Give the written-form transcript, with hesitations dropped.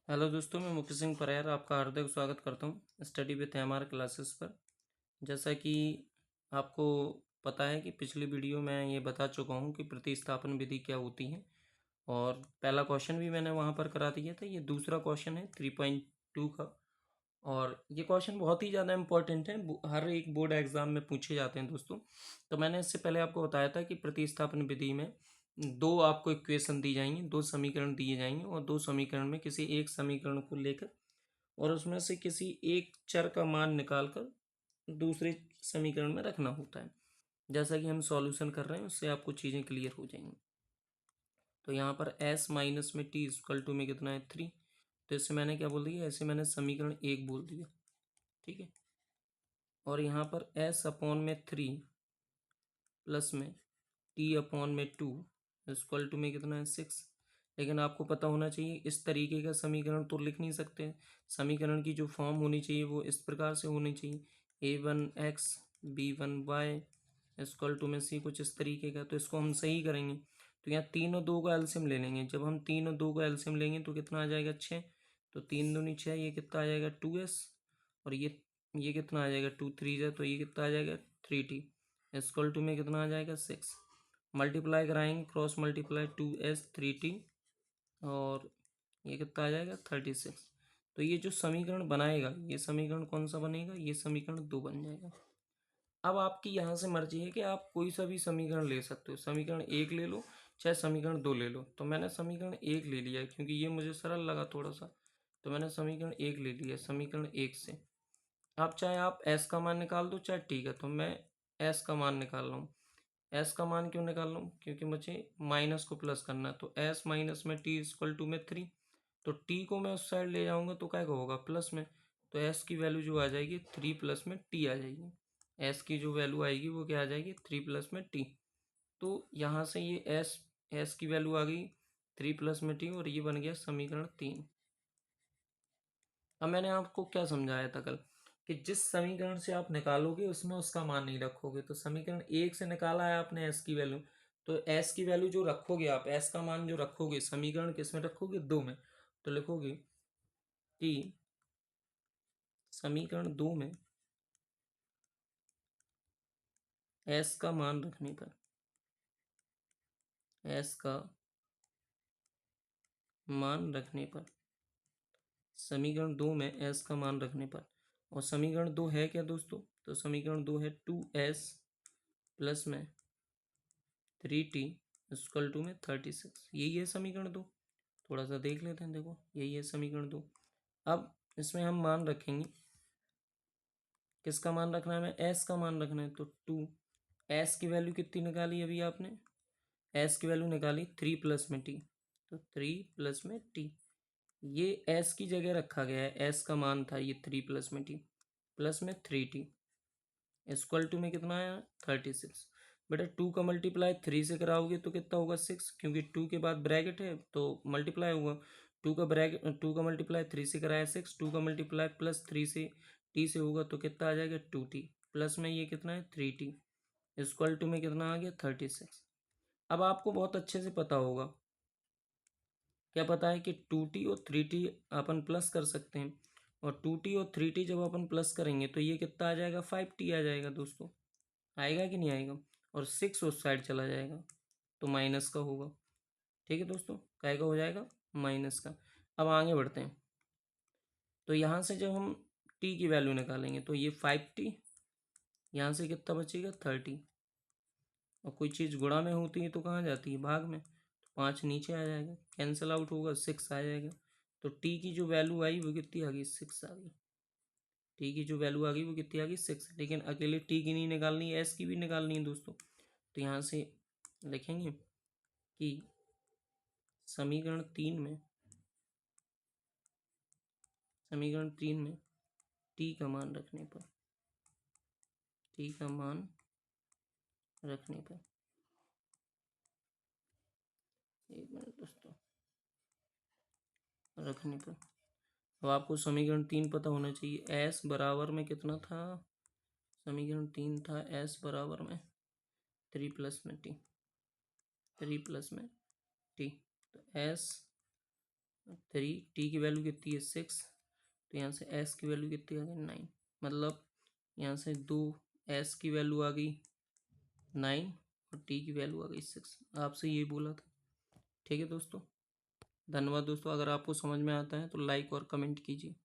Hello दोस्तों, मैं मुकेश सिंह परयार आपका हार्दिक स्वागत करता हूँ स्टडी विथ एमआर क्लासेस पर। जैसा कि आपको पता है कि पिछली वीडियो में ये बता चुका हूँ कि प्रतिस्थापन विधि क्या होती है, और पहला क्वेश्चन भी मैंने वहाँ पर करा दिया था। ये दूसरा क्वेश्चन है 3.2 का, और ये क्वेश्चन बहुत ही ज़्यादा इंपॉर्टेंट है, हर एक बोर्ड एग्जाम में पूछे जाते हैं दोस्तों। तो मैंने इससे पहले आपको बताया था कि प्रतिस्थापन विधि में दो आपको इक्वेशन दी जाएंगी, दो समीकरण दिए जाएंगे, और दो समीकरण में किसी एक समीकरण को लेकर और उसमें से किसी एक चर का मान निकालकर दूसरे समीकरण में रखना होता है। जैसा कि हम सॉल्यूशन कर रहे हैं उससे आपको चीज़ें क्लियर हो जाएंगी। तो यहाँ पर s माइनस में t इक्वल टू में कितना है 3। तो इससे मैंने क्या बोल दिया, ऐसे मैंने समीकरण 1 बोल दिया, ठीक है। और यहाँ पर s अपॉन में 3 प्लस में t अपॉन में 2 इक्वल टू में कितना है 6। लेकिन आपको पता होना चाहिए इस तरीके का समीकरण तो लिख नहीं सकते। समीकरण की जो फॉर्म होनी चाहिए वो इस प्रकार से होनी चाहिए, a1x b1y इक्वल टू में c, कुछ इस तरीके का। तो इसको हम सही करेंगे तो यहाँ 3 और 2 का एलसीएम ले लेंगे। जब हम 3 और 2 का एलसीएम लेंगे तो कितना आ जाएगा 6। तो 3 दूनी 6, ये कितना आ जाएगा 2s। और ये कितना आ जाएगा 2 3 जा, तो ये कितना आ जाएगा 3t इक्वल टू में कितना आ जाएगा 6। मल्टीप्लाई कराएंगे, क्रॉस मल्टीप्लाई 2s 3t, और ये कितना आ जाएगा 36। तो ये जो समीकरण बनाएगा, ये समीकरण कौन सा बनेगा, ये समीकरण 2 बन जाएगा। अब आपकी यहाँ से मर्जी है कि आप कोई सा भी समीकरण ले सकते हो, समीकरण 1 ले लो चाहे समीकरण 2 ले लो। तो मैंने समीकरण 1 ले लिया है क्योंकि ये मुझे सरल लगा थोड़ा सा, तो मैंने समीकरण 1 ले लिया। समीकरण 1 से आप चाहे आप s का मान निकाल दो चाहे t का, तो मैं s का मान निकाल रहा हूँ। s का मान क्यों निकाल रहा हूँ, क्योंकि मुझे माइनस को प्लस करना है। तो s माइनस में t इक्वल टू में 3। तो t को मैं उस साइड ले जाऊंगा तो क्या होगा प्लस में। तो s की वैल्यू जो आ जाएगी 3 प्लस में t आ जाएगी। s की जो वैल्यू आएगी वो क्या आ जाएगी 3 प्लस में t। तो यहाँ से ये s की वैल्यू आ गई 3 प्लस में t, और ये बन गया समीकरण 3। अब मैंने आपको क्या समझाया था कल, कि जिस समीकरण से आप निकालोगे उसमें उसका मान नहीं रखोगे। तो समीकरण 1 से निकाला है आपने s की वैल्यू, तो s की वैल्यू जो रखोगे आप, s का मान जो रखोगे समीकरण किस में रखोगे 2 में। तो लिखोगे कि समीकरण 2 में s का मान रखने पर, s का मान रखने पर, समीकरण 2 में s का मान रखने पर, और समीकरण 2 है क्या दोस्तों, तो समीकरण 2 है 2s प्लस में 3t इक्वल टू में 36। यही है समीकरण 2। थोड़ा सा देख लेते हैं, देखो यही है समीकरण 2। अब इसमें हम मान रखेंगे, किसका मान रखना है हमें, s का मान रखना है। तो 2 s की वैल्यू कितनी निकाली अभी आपने, s की वैल्यू निकाली 3 प्लस में t। तो 3 प्लस में t, ये s की जगह रखा गया है, s का मान था ये 3 प्लस में t, प्लस में 3t इक्वल टू में कितना आया 36। बेटा 2 का मल्टीप्लाई 3 से कराओगे तो कितना होगा 6, क्योंकि 2 के बाद ब्रैकेट है तो मल्टीप्लाई होगा। 2 का मल्टीप्लाई 3 से कराया 6, 2 का मल्टीप्लाई प्लस 3 से t से होगा तो कितना आ जाएगा 2t, प्लस में ये कितना है 3t इक्वल टू में कितना आ गया 36। अब आपको बहुत अच्छे से पता होगा, क्या पता है कि 2t और 3t अपन प्लस कर सकते हैं, और 2t और 3t जब अपन प्लस करेंगे तो ये कितना आ जाएगा 5t आ जाएगा दोस्तों। आएगा कि नहीं आएगा, और 6 उस साइड चला जाएगा तो माइनस का होगा। ठीक है दोस्तों, काय का हो जाएगा माइनस का। अब आगे बढ़ते हैं, तो यहाँ से जब हम t की वैल्यू निकालेंगे तो ये 5t, यहाँ से कितना बचेगा 30, और कोई चीज़ गुणा में होती है तो कहाँ जाती है भाग में, तो 5 नीचे आ जाएगा, कैंसिल आउट होगा 6 आ जाएगा। तो t की जो वैल्यू आई वो कितनी आ गई 6 आ गई। टी की जो वैल्यू आ गई वो कितनी आ गई 6, लेकिन अकेले टी की नहीं निकालनी है, एस की भी निकालनी है दोस्तों। तो यहाँ से लिखेंगे कि समीकरण 3 में, समीकरण 3 में टी का मान रखने पर, टी का मान रखने पर, एक मिनट दोस्तों, रखने पर, अब आपको समीकरण 3 पता होना चाहिए। एस बराबर में कितना था, समीकरण 3 था एस बराबर में 3 प्लस में टी, 3 प्लस में टी। तो एस 3, टी की वैल्यू कितनी है 6, तो यहाँ से एस की वैल्यू कितनी आ गई 9। मतलब यहाँ से 2 एस की वैल्यू आ गई 9 और टी की वैल्यू आ गई 6। आपसे ये बोला था। ठीक है दोस्तों, धन्यवाद दोस्तों। अगर आपको समझ में आता है तो लाइक और कमेंट कीजिए।